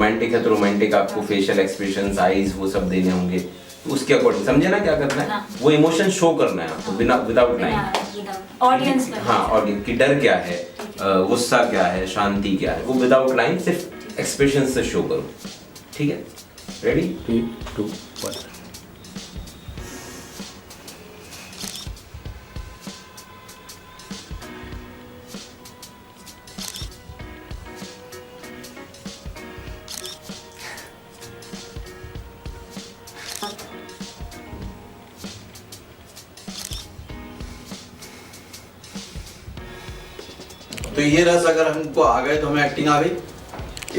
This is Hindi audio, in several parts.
रोमांटिक है तो रोमांटिक आपको फेशियल एक्सप्रेशंस, आईज वो सब देने होंगे, तो उसके अकॉर्डिंग समझे ना क्या करना है, वो इमोशन शो करना है आपको बिना विदाउट लाइन ऑडियंस पर। हाँ, ऑडियंस की डर क्या है, गुस्सा क्या है, शांति क्या है, वो विदाउट लाइन सिर्फ एक्सप्रेशन से शो करो। ठीक है, रेडी? 3, 2, 1। तो ये रस अगर हमको आ गए तो हमें एक्टिंग आ गई।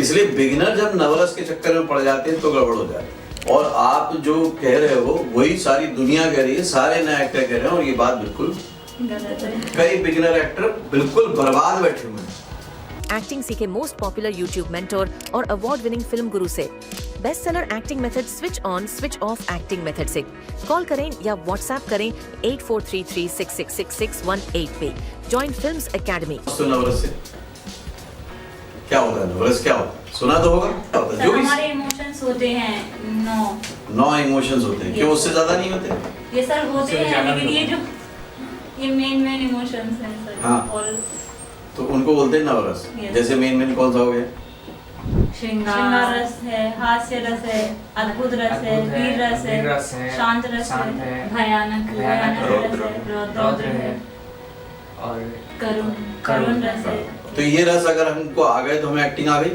इसलिए बिगिनर जब नवरस के चक्कर में पड़ जाते हैं तो गड़बड़ हो जाए। और आप जो कह रहे हो वही सारी दुनिया कह रही है, सारे नए एक्टर कह रहे हैं, और ये बात बिल्कुल गलत है। कई बिगिनर एक्टर बिल्कुल बर्बाद बैठे हुए हैं। एक्टिंग सीखे मोस्ट पॉपुलर यूट्यूब मेंटोर और अवार्ड विनिंग फिल्म गुरु से। Best seller acting method switch on switch off acting method से कॉल करें या व्हाट्सएप करें 8433666618 पे। Join films academy. तो नवरस से क्या होता है? नवरस क्या होता है? सुना तो होगा क्या होता है? जो भी हमारे इमोशंस होते हैं 9 इमोशंस होते हैं, क्यों उससे ज्यादा नहीं होते? ये सर होते हैं, लेकिन ये जो ये मेन इमोशंस हैं सर। हाँ। और तो उनको बोलते हैं नवरस। Yes. जैसे मेन कौन सा हो गया? श्रृंगार रस है, हास्य रस है, अद्भुत रस है, वीर रस है, शांत रस है, भयानक रस है, रौद्र है और करुण रस है। तो ये रस अगर हमको आ गए तो हमें एक्टिंग आ गई।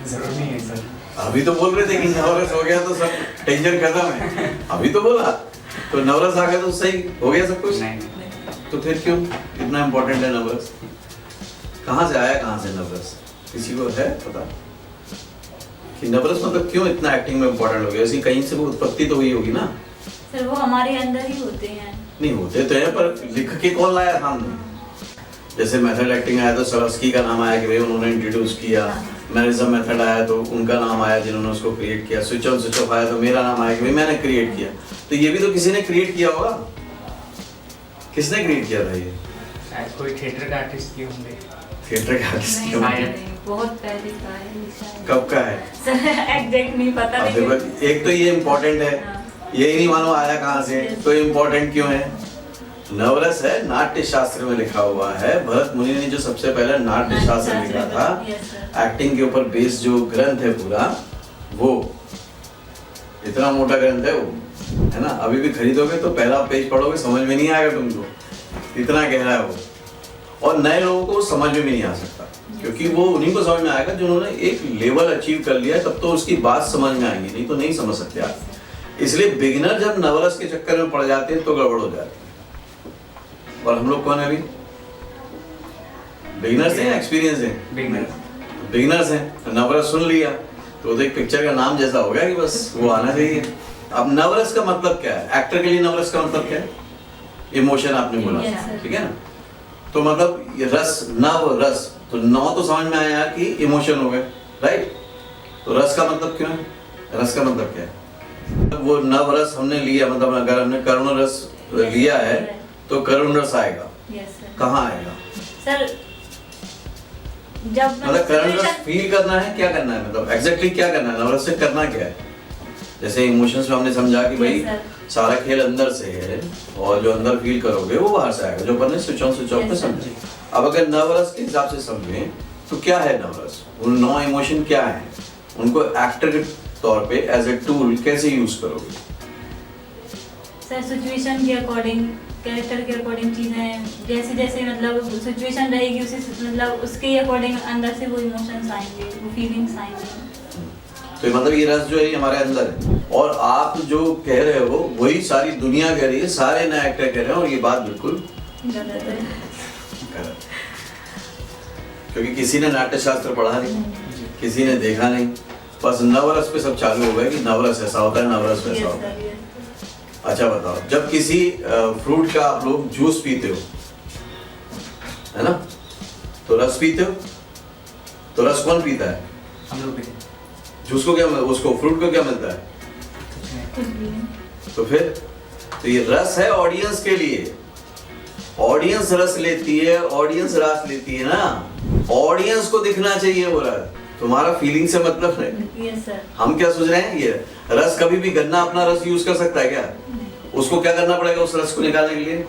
जरूर नहीं है सर। अभी तो बोल रहे थे कि नवरस हो गया तो सब टेंशन खत्म है, अभी तो बोला। तो नवरस आ गया तो सही हो गया सब कुछ। नहीं। तो फिर क्यों इतना इम्पोर्टेंट है नवरस? कहाँ से आया, कहाँ से नवरस? किसी को है पता कि नवरस मतलब क्यों इतना एक्टिंग में इम्पोर्टेंट हो गया? ऐसी कहीं से वो उत्पत्ति तो हुई होगी ना? सर वो हमारे अंदर ही होते हैं। नहीं होते तो है, पर लिख के कौन लाया सामने? जैसे मेथड एक्टिंग आया तो सरस्की का नाम आया कि भाई उन्होंने इंट्रोड्यूस किया। मैनेजर मेथड आया तो उनका नाम आया जिन्होंने उसको क्रिएट किया। स्विच ऑन स्विच ऑफ आया तो मेरा नाम आया कि भाई मैंने क्रिएट किया। तो ये भी तो किसी ने क्रिएट किया होगा। किसने क्रिएट किया था ये? शायद कोई थिएटर का आर्टिस्ट किए होंगे। थिएटर का आर्टिस्ट नहीं, क्यों? नहीं, बहुत पहले का है शायद। कब का है? सर एग्जैक्ट नहीं पता, अब लेकिन देखो, एक तो ये इम्पोर्टेंट है, हाँ। यही नहीं मालूम आया कहाँ से, तो इम्पोर्टेंट क्यों है? नवरस है, नाट्य शास्त्र में लिखा हुआ है। भरत मुनि ने जो सबसे पहले नाट्य शास्त्र लिखा था, एक्टिंग के ऊपर बेस्ड जो ग्रंथ है पूरा, वो इतना मोटा ग्रंथ है वो, है ना? अभी भी खरीदोगे तो पहला पेज पढ़ोगे समझ में नहीं आएगा तुमको, इतना गहरा है वो। और नए लोगों को समझ में भी नहीं आ सकता, क्योंकि वो उन्हीं को समझ में आएगा जिन्होंने एक लेवल अचीव कर लिया, तब तो उसकी बात समझ में आएंगी, नहीं तो नहीं समझ सकते आप। इसलिए बिगिनर जब नवरस के चक्कर में पड़ जाते हैं तो गड़बड़ हो जाती है। और हम लोग कौन है अभी? बिगिनर्स हैं, एक्सपीरियंस हैं? बिगिनर्स हैं। नवरस सुन लिया तो एक पिक्चर का नाम जैसा हो गया कि बस वो आना चाहिए। अब नवरस का मतलब क्या है? एक्टर के लिए नवरस का मतलब क्या है? इमोशन आपने बोला, ठीक है ना? तो मतलब ये रस, नव रस, तो नौ तो समझ में आया कि इमोशन हो गए, राइट? तो रस का मतलब क्यों है? रस का मतलब क्या है? वो नव रस हमने लिया, मतलब अगर हमने करुण रस लिया है तो करुण रस आएगा। कहाँ आएगा सर? जब मतलब करुण रस फील करना है, क्या करना है, मतलब एग्जैक्टली क्या करना है? नवरस से करना क्या है? जैसे इमोशंस में हमने समझा कि भाई सारा खेल अंदर से है, और जो अंदर फील करोगे वो बाहर से आएगा, जो अपन ने स्विच ऑन स्विच ऑफ पे समझे। अब अगर नवरस के हिसाब से समझें तो क्या है नवरस? उन 9 इमोशन क्या है? उनको एक्टर के तौर पे एज ए टूल कैसे यूज करोगे? सर सिचुएशन के अकॉर्डिंग, कैरेक्टर के अकॉर्डिंग चीजें जैसे जैसे मतलब सिचुएशन रहेगी उसी मतलब उसके अकॉर्डिंग अंदर से वो इमोशंस आएंगे, वो फीलिंग्स आएंगे। तो मतलब ये रस जो है ये हमारे अंदर है, और आप जो कह रहे हो वही सारी दुनिया कह रही है, सारे नए एक्टर कह रहे हैं, और ये बात बिल्कुल गलत है। गलत। क्योंकि किसी ने नाट्य शास्त्र पढ़ा नहीं, किसी ने देखा नहीं, बस नवरस पे सब चालू हो गया कि नवरस ऐसा होता है, नवरस वैसा होता है। अच्छा बताओ, जब किसी फ्रूट का आप लोग जूस पीते हो, है ना, तो रस पीते हो, तो रस कौन पीता है? हम लोग भी। जूस को क्या, उसको फ्रूट को क्या मिलता है? तो फिर तो ये रस है ऑडियंस के लिए, ऑडियंस रस लेती है, ऑडियंस रस लेती है ना, ऑडियंस को दिखना चाहिए वो रस। तुम्हारा फीलिंग से मतलब नहीं। Yes sir. हम क्या सोच रहे हैं, ये रस कभी भी गन्ना अपना रस यूज कर सकता है क्या? उसको क्या करना पड़ेगा उस रस को निकालने के लिए?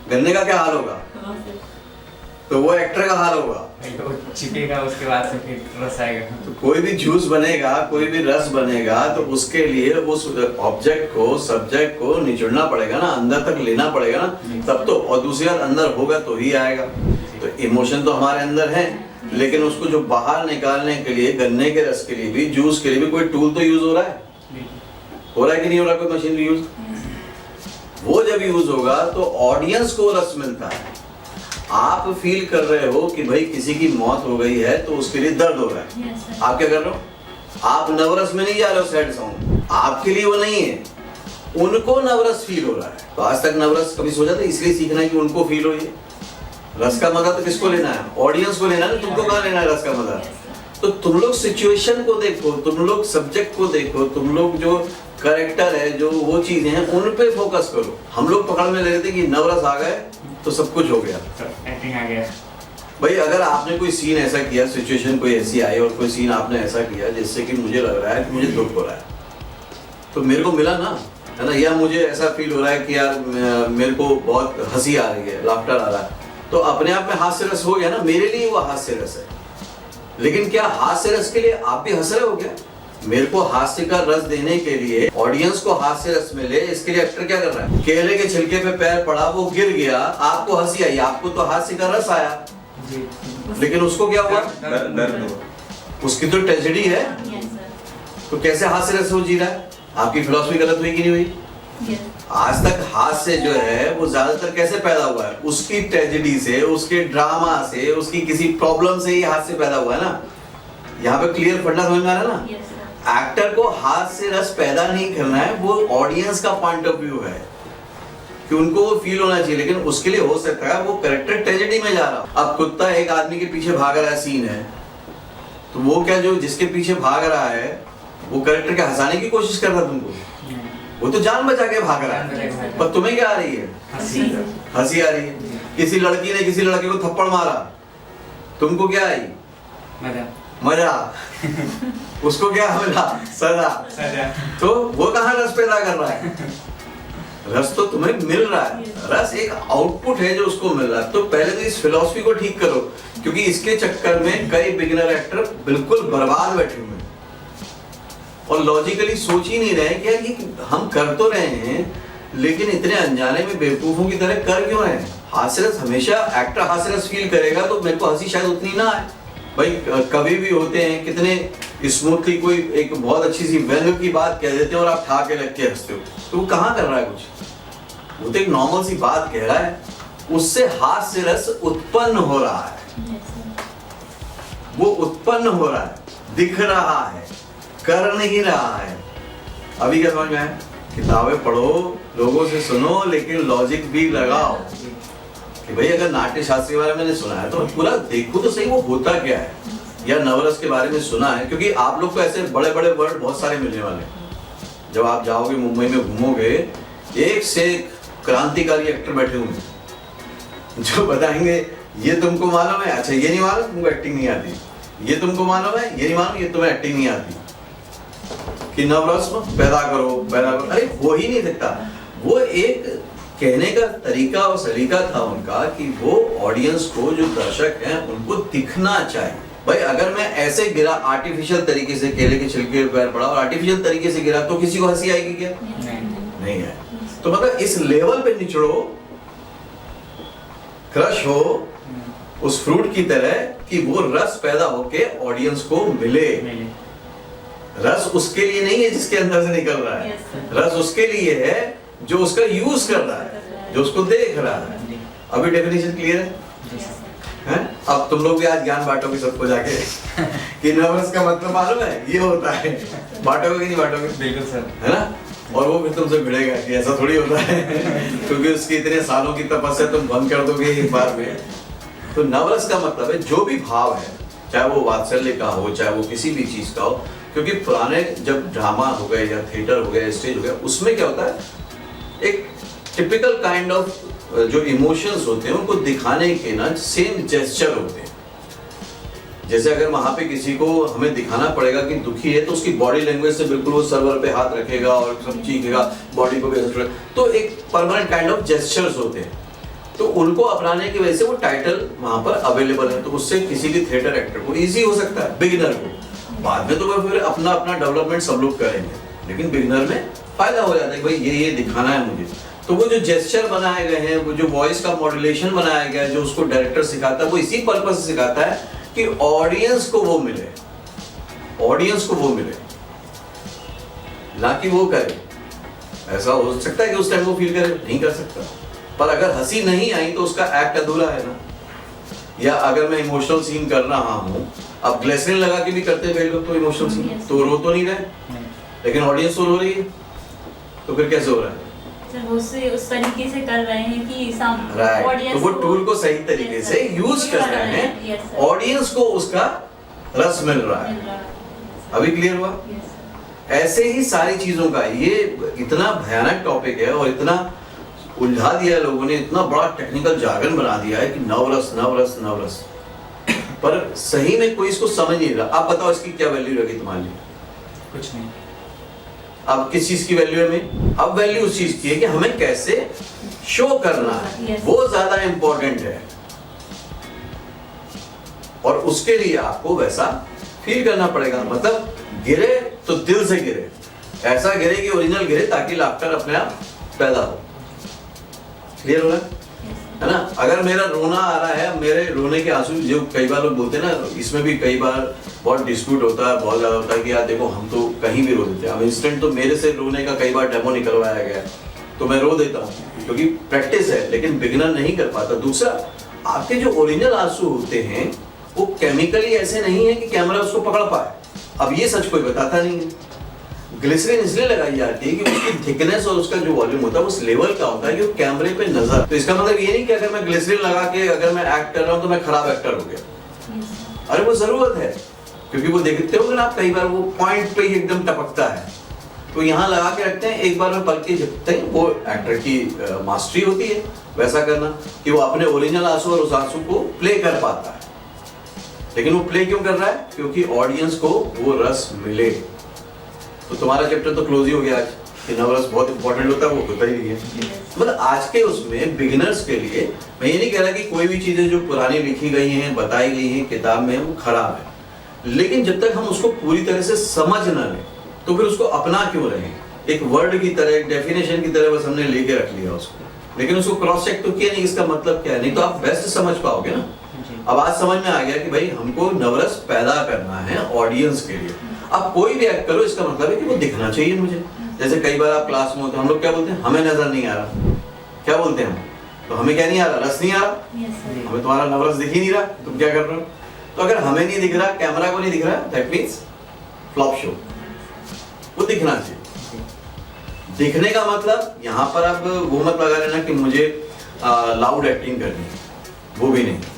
गन्ने का क्या हाल होगा? तो वो एक्टर का हाल होगा। तो चिपेगा, उसके बाद से फिर रस आएगा। तो कोई भी जूस बनेगा, कोई भी रस बनेगा, तो उसके लिए उस ऑब्जेक्ट को, सब्जेक्ट को निचोड़ना पड़ेगा ना, अंदर तक लेना पड़ेगा ना, तब तो। और दूसरी बात, अंदर होगा तो ही आएगा। तो इमोशन तो हमारे अंदर है, लेकिन उसको जो बाहर निकालने के लिए, गन्ने के रस के लिए भी, जूस के लिए भी कोई टूल तो यूज हो रहा है। हो रहा है कि नहीं हो रहा कोई मशीन यूज? वो जब यूज होगा तो ऑडियंस को रस मिलता है। आप फील कर रहे हो कि भाई किसी की मौत हो गई है तो उसके लिए दर्द हो रहा है। आप क्या कर रहे हो? आप नवरस में नहीं जा रहे हो सैड सॉन्ग, आपके लिए वो नहीं है, उनको नवरस फील हो रहा है। तो आज तक नवरस कभी सोचा था? इसलिए सीखना है कि उनको फील हो। ये रस का मजा तो किसको लेना है? ऑडियंस को लेना है ना, तुमको कहाँ लेना है रस का मजा? तो तुम लोग सिचुएशन को देखो, तुम लोग सब्जेक्ट को देखो, तुम लोग जो कैरेक्टर है, जो वो चीजें हैं, उन पे फोकस करो। हम लोग पकड़ में ले लेते कि नवरस आ गए तो सब कुछ हो गया, एक्टिंग आ गया। भाई अगर आपने कोई सीन ऐसा किया, सिचुएशन कोई ऐसी आई और कोई सीन आपने ऐसा किया जिससे कि मुझे लग रहा है कि मुझे दुख हो रहा है, तो मेरे को मिला ना, है ना, या मुझे ऐसा फील हो रहा है कि यार मेरे को बहुत हंसी आ रही है, लाफ्टर आ रहा है, तो अपने आप में हास्य रस हो गया ना, मेरे लिए वो हास्य रस है। लेकिन क्या हास्य रस के लिए आप भी हंस रहे हो क्या? मेरे को हास्य का रस देने के लिए, ऑडियंस को हास्य रस मिले, इसके लिए एक्टर क्या कर रहा है? केले के छिलके पे पैर पड़ा, वो गिर गया, आपको हंसी आई, आपको तो हास्य का रस आया, लेकिन उसको क्या हुआ? दर्द। उसकी तो ट्रेजेडी है, तो कैसे हास्य रस हो जी रहा है? आपकी फिलॉसफी गलत हुई कि नहीं हुई? आज तक हास्य जो है वो ज्यादातर कैसे पैदा हुआ है? उसकी ट्रेजेडी से, उसके ड्रामा से, उसकी किसी प्रॉब्लम से ही हास्य पैदा हुआ है ना। यहाँ पे क्लियर फंडा समझ में आ रहा है ना? एक्टर को हास्य रस पैदा नहीं करना है, वो ऑडियंस का पॉइंट ऑफ व्यू है कि उनको वो फील होना चाहिए, लेकिन उसके लिए हो सकता है वो कैरेक्टर ट्रेजेडी में जा रहा। अब कुत्ता एक आदमी के पीछे भाग रहा है, सीन है, तो वो क्या, जो जिसके पीछे भाग रहा है वो कैरेक्टर के हंसाने की कोशिश कर रहा है तुमको? वो तो जान बचा के भाग रहा है, पर तुम्हें क्या आ रही है? हंसी आ रही है। किसी लड़की ने किसी लड़के को थप्पड़ मारा, तुमको क्या आई? मजा। उसको क्या मिला? सजा। तो वो कहाँ रस पैदा कर रहा है? रस तो तुम्हें मिल रहा है, रस एक आउटपुट है जो उसको मिल रहा है। तो पहले तो इस फिलॉसफी को ठीक करो, क्योंकि इसके चक्कर में कई बिगिनर एक्टर बिल्कुल बर्बाद बैठे हुए हैं और लॉजिकली सोच ही नहीं रहे कि यार ये हम कर तो रहे हैं, लेकिन इतने अनजाने में बेवकूफों की तरह कर क्यों रहे हैं? हास्यरस हमेशा, एक्टर हास्यरस फील करेगा तो मेरे को हंसी शायद उतनी ना आए। भाई कभी भी होते हैं कितने स्मूथली कोई एक बहुत अच्छी सी व्यंग की बात कह देते हैं और आप ठा के लग के हंसते हो, तो वो कहाँ कर रहा है कुछ? वो तो एक नॉर्मल सी बात कह रहा है, उससे हास्य रस उत्पन्न हो रहा है, वो उत्पन्न हो रहा है, दिख रहा है, कर नहीं रहा है। अभी क्या समझ में आया? किताबें पढ़ो, लोगों से सुनो, लेकिन लॉजिक भी लगाओ कि भाई अगर नाट्य शास्त्र के बारे में मैंने सुना है तो पूरा देखो तो सही वो होता क्या है, या नवरस के बारे में सुना है, क्योंकि आप लोग को ऐसे बड़े बड़े वर्ड बहुत सारे मिलने वाले हैं। जब आप जाओगे मुंबई में घूमोगे, एक से एक क्रांतिकारी एक्टर बैठे होंगे जो बताएंगे ये तुमको मालूम है, अच्छा ये नहीं मालूम, तुमको एक्टिंग नहीं आती, ये तुमको मालूम है, ये नहीं मालूम, ये तुम्हें एक्टिंग नहीं आती, कि नवरस पैदा करो, पैदा करो। अरे वो ही नहीं दिखता। वो एक कहने का तरीका और सलीका था उनका कि वो ऑडियंस को, जो दर्शक हैं, उनको दिखना चाहिए। भाई अगर मैं ऐसे गिरा आर्टिफिशियल तरीके से, केले के छिलके पे पैर पड़ा और आर्टिफिशियल तरीके से गिरा, तो किसी को हंसी आएगी क्या? नहीं है। तो मतलब इस लेवल पे निचड़ो, क्रश हो उस फ्रूट की तरह कि वो रस पैदा होके ऑडियंस को मिले। रस उसके लिए नहीं है जिसके अंदर से निकल रहा है, रस उसके लिए है जो उसका यूज कर रहा है, जो उसको देख रहा है। अभी डेफिनेशन क्लियर है? अब तुम लोग भी आज ज्ञान बांटोगे सबको जाके कि नवरस का मतलब मालूम है, ये होता है। बांटोगे कि नहीं बांटोगे? बिल्कुल सर, है ना? और वो फिर तुमसे भिड़ेगा कि ऐसा थोड़ी होता है क्योंकि उसकी इतने सालों की तपस्या तुम बंद कर दोगे एक बार में। तो नवरस का मतलब है जो भी भाव है, चाहे वो वात्सल्य का हो, चाहे वो किसी भी चीज का हो, क्योंकि पुराने जब ड्रामा हो गए या थिएटर हो गया, स्टेज हो गया, उसमें क्या होता है, एक टिपिकल काइंड ऑफ जो इमोशंस होते हैं उनको दिखाने के ना सेम जेस्चर होते हैं। जैसे अगर वहां पे किसी को हमें दिखाना पड़ेगा कि दुखी है तो उसकी बॉडी लैंग्वेज से बिल्कुल वो सर्वर पे हाथ रखेगा और सब चीखेगा, बॉडी को भी ऐसा तो एक परमानेंट काइंड ऑफ जेस्चर्स होते हैं, तो उनको अपनाने की वजह से वो टाइटल वहां पर अवेलेबल है, तो उससे किसी भी थिएटर एक्टर को इजी हो सकता है, बिगिनर को। बाद में तो मैं फिर अपना अपना डेवलपमेंट सब लोग करेंगे, लेकिन बिगिनर में फायदा हो जाता है कि भाई ये दिखाना है मुझे। तो वो जो जेस्चर बनाए गए हैं, वो जो वॉइस का मॉड्यूलेशन बनाया गया है, जो उसको डायरेक्टर सिखाता है, वो इसी पर्पस से सिखाता है कि ऑडियंस को वो मिले, ऑडियंस को वो मिले, ना कि वो करे। ऐसा हो सकता है कि उस टाइम वो फील करे, नहीं कर सकता, पर अगर हंसी नहीं आई तो उसका एक्ट अधूरा है ना। या अगर मैं इमोशनल सीन कर रहा हूँ, अब ग्लिसरीन लगा के भी करते हैं लोग तो इमोशनल सीन, तो रो तो नहीं रहे, लेकिन ऑडियंस तो रो रही है, तो फिर कैसे हो रहा है? सर वो उस तरीके से कर रहे हैं कि राइट, तो वो टूल को सही तरीके से यूज कर रहे हैं, ऑडियंस को उसका रस मिल रहा है। अभी क्लियर हुआ? ऐसे ही सारी चीजों का ये इतना भयानक टॉपिक है और इतना उलझा दिया है लोगों ने, इतना बड़ा टेक्निकल जार्गन बना दिया है कि नवरस नवरस नवरस, पर सही में कोई इसको समझ नहीं रहा। आप बताओ इसकी क्या वैल्यू रही तुम्हारे लिए? कुछ नहीं। अब किस चीज की वैल्यू है हमें? अब वैल्यू उस चीज की है कि हमें कैसे शो करना है, वो ज्यादा इंपॉर्टेंट है, और उसके लिए आपको वैसा फील करना पड़ेगा। मतलब गिरे तो दिल से गिरे, ऐसा गिरे कि ओरिजिनल गिरे, ताकि लाफ्टर अपने आप पैदा हो। क्लियर हो रहा है ना? अगर मेरा रोना आ रहा है, मेरे रोने के आंसू, जो कई बार लोग बोलते हैं ना, इसमें भी कई बार बहुत डिस्प्यूट होता है, बहुत ज्यादा होता है कि यार देखो हम तो कहीं भी रो देते हैं। अब इंस्टेंट तो मेरे से रोने का कई बार डेमो निकलवाया गया, तो मैं रो देता हूँ क्योंकि प्रैक्टिस है, लेकिन बिगिनर नहीं कर पाता। दूसरा, आपके जो ओरिजिनल आंसू होते हैं वो केमिकली ऐसे नहीं है कि कैमरा उसको पकड़ पाए। अब ये सच कोई बताता नहीं है। ग्लिसरीन इसलिए लगाई जाती है कि उसकी थिकनेस और उसका जो वॉल्यूम होता है उस लेवल का होता है कि वो कैमरे पे नजर। तो इसका मतलब ये नहीं कि अगर मैं ग्लिसरीन लगा के अगर मैं एक्ट कर रहा हूँ तो मैं खराब एक्टर हो गया। अरे वो जरूरत है, क्योंकि वो देखते हो ना आप, कई बार वो पॉइंट पे ही एकदम टपकता है, तो यहाँ लगा के रखते हैं, एक बार में पल के झपकते हैं। वो एक्टर की मास्टरी होती है वैसा करना कि वो अपने ओरिजिनल आंसू और उस आंसू को प्ले कर पाता है। लेकिन वो प्ले क्यों कर रहा है? क्योंकि ऑडियंस को वो रस मिले। तो तुम्हारा चैप्टर तो क्लोज ही हो गया आज कि नवरस बहुत इंपॉर्टेंट होता है, वो होता ही नहीं है। मतलब आज के उसमें बिगिनर्स के लिए मैं ये नहीं कह रहा कि कोई भी चीजें जो पुरानी लिखी गई हैं, बताई गई हैं किताब में, वो खराब है, लेकिन जब तक हम उसको पूरी तरह से समझ ना लें तो फिर उसको अपना क्यों रहे? एक वर्ड की तरह, एक डेफिनेशन की तरह बस हमने लेके रख लिया उसको, लेकिन उसको क्रॉस चेक तो किया नहीं, इसका मतलब क्या है, नहीं तो आप बेस्ट समझ पाओगे ना। अब आज समझ में आ गया कि भाई हमको नवरस पैदा करना है ऑडियंस के लिए। अब कोई भी एक्ट करो, इसका मतलब है कि वो दिखना चाहिए मुझे। जैसे कई बार आप क्लास में होते हैं, हम लोग क्या बोलते हैं? हमें नजर नहीं आ रहा। क्या बोलते हैं हम? तो हमें क्या नहीं आ रहा? रस नहीं आ रहा। हमें तुम्हारा नवरस दिख ही नहीं रहा, तुम क्या कर रहे हो? तो अगर हमें नहीं दिख रहा, कैमरा को नहीं दिख रहा, दैट मींस फ्लॉप शो। वो दिखना चाहिए। दिखने का मतलब यहाँ पर अब वो मत लगा लेना कि मुझे लाउड एक्टिंग करनी है, वो भी नहीं।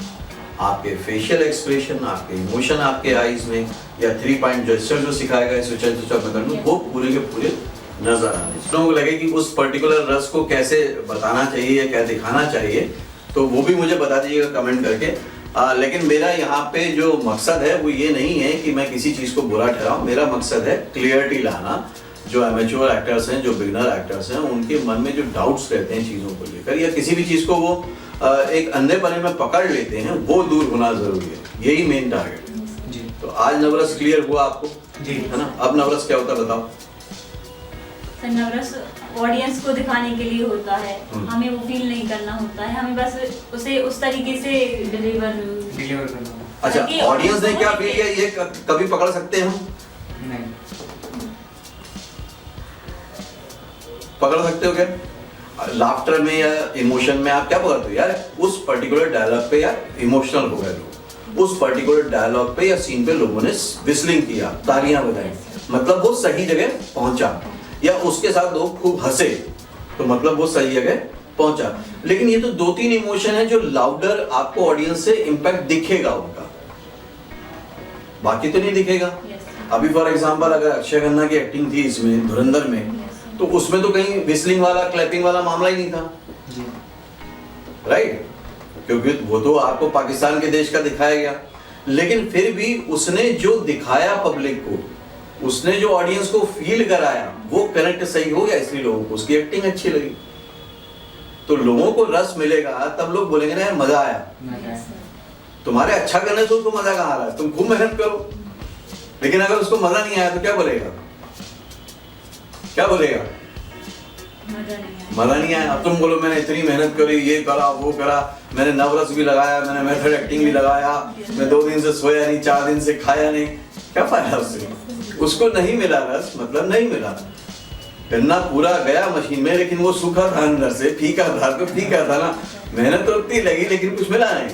आपके फेशियल एक्सप्रेशन, आपके इमोशन, आपके आईज में, या 3 पॉइंट जेस्चर जो सिखाया गया स्विच में करना, वो पूरे के पूरे नजर आने। लोगों को लगे कि उस पर्टिकुलर रस को कैसे बताना चाहिए या क्या दिखाना चाहिए, तो वो भी मुझे बता दीजिएगा कमेंट करके। लेकिन मेरा यहाँ पे जो मकसद है वो ये नहीं है कि मैं किसी चीज को बुरा ठहराऊं। मेरा मकसद है क्लियरिटी लाना। जो एमेच्योर एक्टर्स हैं, जो बिगिनर एक्टर्स हैं, उनके मन में जो डाउट्स रहते हैं चीजों को लेकर, या किसी भी चीज को वो एक अंधे पने में पकड़ लेते हैं, वो दूर होना जरूरी है। यही मेन टारगेट है। जी। तो आज नवरस क्लियर हुआ आपको? जी। है ना? अब नवरस क्या होता है बताओ? सर नवरस ऑडियंस को दिखाने के लिए होता है, हमें वो फील नहीं करना होता है, हमें बस उसे उस तरीके से डिलीवर करना। अच्छा, ऑडियंस ने क्या फील किया ये कभी पकड़ सकते हैं हम? नहीं। पकड़ सकते हो क्या? लाफ्टर में या इमोशन में आप क्या पकड़ते हो? यार उस पर्टिकुलर डायलॉग पे यार इमोशनल हो गए लोग, उस पर्टिकुलर डायलॉग पे या सीन पे लोगों ने विस्लिंग किया, तालियां बजाई, मतलब वो सही जगह पहुंचा। या उसके साथ लोग खूब हंसे, तो मतलब वो सही जगह पहुंचा। लेकिन ये तो 2-3 इमोशन है जो लाउडर आपको ऑडियंस से इंपैक्ट दिखेगा उनका, बाकी तो नहीं दिखेगा। अभी फॉर एग्जांपल अगर अक्षय खन्ना की एक्टिंग थी इसमें धुरंधर में, तो उसमें तो कहीं विस्लिंग वाला, क्लैपिंग वाला मामला ही नहीं था, राइट? क्योंकि वो तो आपको पाकिस्तान के देश का दिखाया गया। लेकिन फिर भी उसने जो दिखाया पब्लिक को, उसने जो ऑडियंस को फील कराया, वो कनेक्ट सही हो गया, इसलिए लोगों को उसकी एक्टिंग अच्छी लगी। तो लोगों को रस मिलेगा तब लोग बोलेंगे ना यार मजा आया। तुम्हारे अच्छा करने से उसको मजा कहाँ आ रहा है? तुम खूब मेहनत करो, लेकिन अगर उसको मजा नहीं आया तो क्या बोलेगा? क्या बोलेगा? मजा नहीं आया। अब तुम बोलो मैंने इतनी मेहनत करी, ये करा वो करा, मैंने नवरस भी लगाया, मैंने मेथड एक्टिंग भी लगाया, मैं 2 दिन से सोया नहीं, 4 दिन से खाया नहीं, क्या फायदा उससे? उसको नहीं मिला रस, मतलब नहीं मिला। गन्ना पूरा गया मशीन में, लेकिन वो सूखा था अंदर से, फीका था, तो फीका था ना, मेहनत तो उतनी लगी लेकिन कुछ मिला नहीं।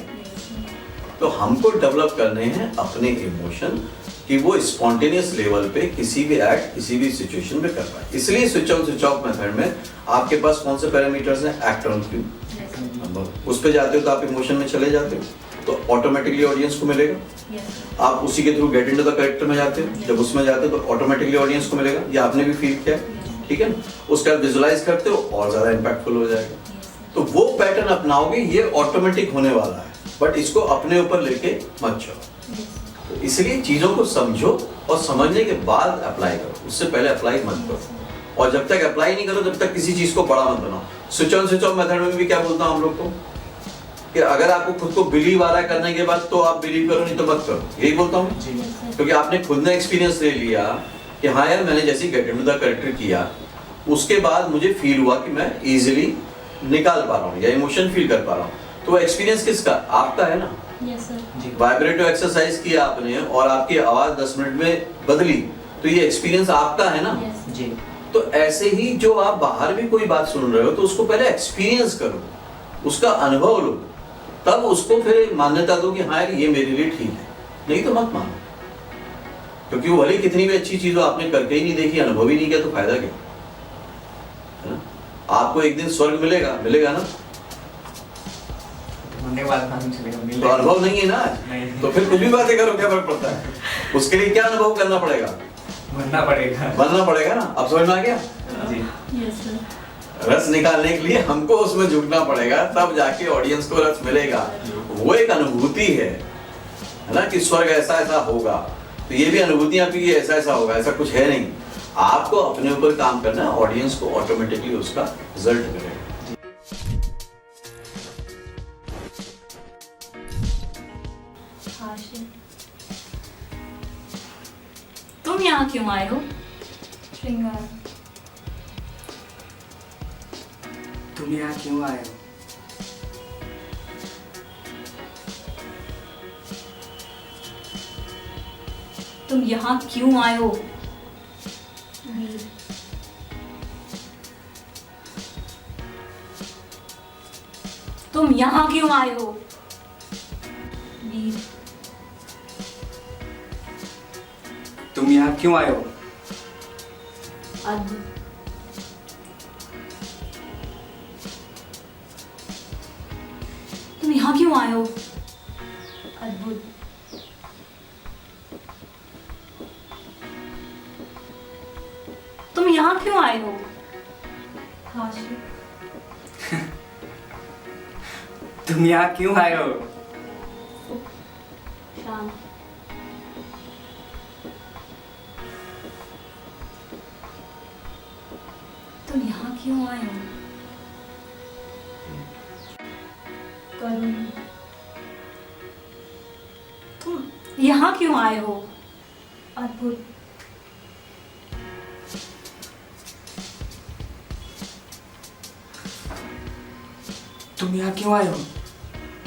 तो हमको डेवलप करने हैं अपने इमोशन कि वो स्पॉन्टेनियस लेवल पे किसी भी एक्ट किसी भी सिचुएशन में कर पाए। इसलिए switch on switch off method में आपके पास कौन से पैरामीटर्स हैं? एक्ट ऑन क्यू, उस पे जाते हो तो आप इमोशन में चले जाते हो, तो ऑटोमेटिकली ऑडियंस को मिलेगा। आप उसी के through get into the character में जाते हो, जब उसमें जाते हो तो ऑटोमेटिकली ऑडियंस को मिलेगा। ये आपने भी फील किया, ठीक है ना? उसका विजुअलाइज करते हो और ज्यादा इंपैक्टफुल हो जाएगा। तो वो पैटर्न अपनाओगे, ये ऑटोमेटिक होने वाला है, बट इसको अपने ऊपर लेके मत जाओ। तो इसलिए चीजों को समझो और समझने के बाद अप्लाई करो, उससे पहले अप्लाई मत करो। और जब तक अप्लाई नहीं करो तब तक किसी चीज को बड़ा मत बनाओ। Switch on switch off method में भी क्या बोलता हूँ हम लोग को कि अगर आपको खुद को बिलीव आ रहा है करने के बाद तो आप बिलीव करो, नहीं तो मत करो, यही बोलता हूँ। क्योंकि आपने खुद ने एक्सपीरियंस ले लिया कि हाँ यार मैंने जैसे गेट इनटू द कैरेक्टर किया, उसके बाद मुझे फील हुआ कि मैं इजीली निकाल पा रहा हूँ या इमोशन फील कर पा रहा हूँ। तो एक्सपीरियंस किसका? आपका है ना। वाइब्रेटिव एक्सरसाइज किया आपने और आपकी आवाज 10 मिनट में बदली, तो ये एक्सपीरियंस आपका है ना। जी। तो ऐसे ही जो आप बाहर भी कोई बात सुन रहे हो तो उसको पहले एक्सपीरियंस करो, उसका अनुभव लो, तब उसको फिर मान्यता दो कि हाँ यार ये मेरे लिए ठीक है, नहीं तो मत मानो। क्योंकि वो भले कितनी भी अच्छी चीज हो, आपने करके ही नहीं देखी, अनुभव ही नहीं किया, तो फायदा क्या है ना? आपको एक दिन स्वर्ग मिलेगा, मिलेगा ना, होने के बाद मालूम चलेगा, तो अनुभव नहीं है ना, तो फिर कुछ भी बातें करो, क्या फर्क पड़ता है? उसके लिए क्या अनुभव करना पड़ेगा? बनना पड़ेगा, बनना पड़ेगा ना। अब समझ में आ गया? जी। रस निकालने के लिए हमको उसमें झुकना पड़ेगा, तब जाके ऑडियंस को रस मिलेगा। वो एक अनुभूति है ना कि स्वर्ग ऐसा ऐसा होगा, तो ये भी अनुभूति आपकी कि ऐसा ऐसा होगा, ऐसा कुछ है नहीं। आपको अपने ऊपर काम करना है, ऑडियंस को ऑटोमेटिकली उसका रिजल्ट मिलेगा। तुम यहाँ क्यों आए हो? श्रृंगार। तुम यहाँ क्यों आए हो? तुम यहाँ क्यों आए हो? तुम यहाँ क्यों आए हो? वीर। तुम यहाँ क्यों आए हो? अद्भुत। तुम यहाँ क्यों आए हो? अद्भुत। तुम यहाँ क्यों आए हो? हाशिर। तुम यहाँ क्यों आए हो? शांत। तुम यहाँ क्यों आए हो? करुण। तुम यहाँ क्यों आए हो? अद्भुत। तुम यहाँ क्यों आए हो?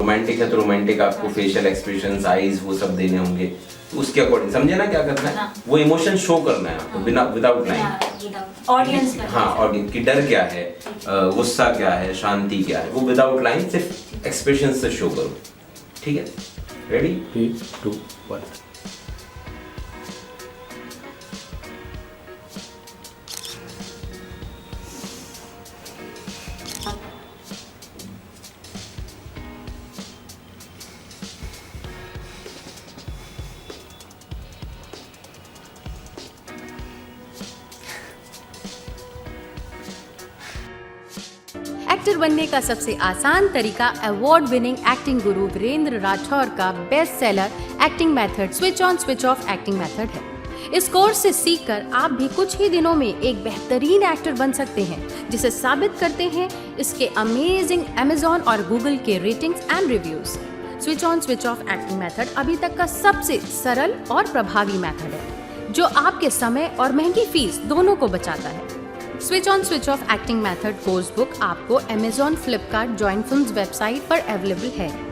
रोमांटिक है तो रोमांटिक आपको फेशियल एक्सप्रेशंस, आईज, वो सब देने होंगे, तो उसके अकॉर्डिंग समझे ना क्या करना है। हाँ। वो इमोशन शो करना है आपको बिना विदाउट लाइन। ऑडियंस पर। हाँ, ऑडियंस की डर क्या है, गुस्सा क्या है, शांति क्या है, वो विदाउट लाइन सिर्फ एक्सप्रेशन से शो करो। ठीक है, रेडी? 3, 2, 1। एक्टर बनने का सबसे आसान तरीका अवार्ड विनिंग एक्टिंग गुरु वीरेंद्र राठौर का best seller acting method switch on switch off acting method है। इस कोर्स से सीखकर आप भी कुछ ही दिनों में एक बेहतरीन एक्टर बन सकते हैं, जिसे साबित करते हैं इसके अमेजिंग Amazon और Google के ratings and reviews. Switch on switch off acting method अभी तक का सबसे सरल और प्रभावी मेथड है, जो आपके समय और महंगी फीस दोनों को बचाता है। Switch on switch off acting method course book आपको Amazon, Flipkart, join films website पर अवेलेबल है।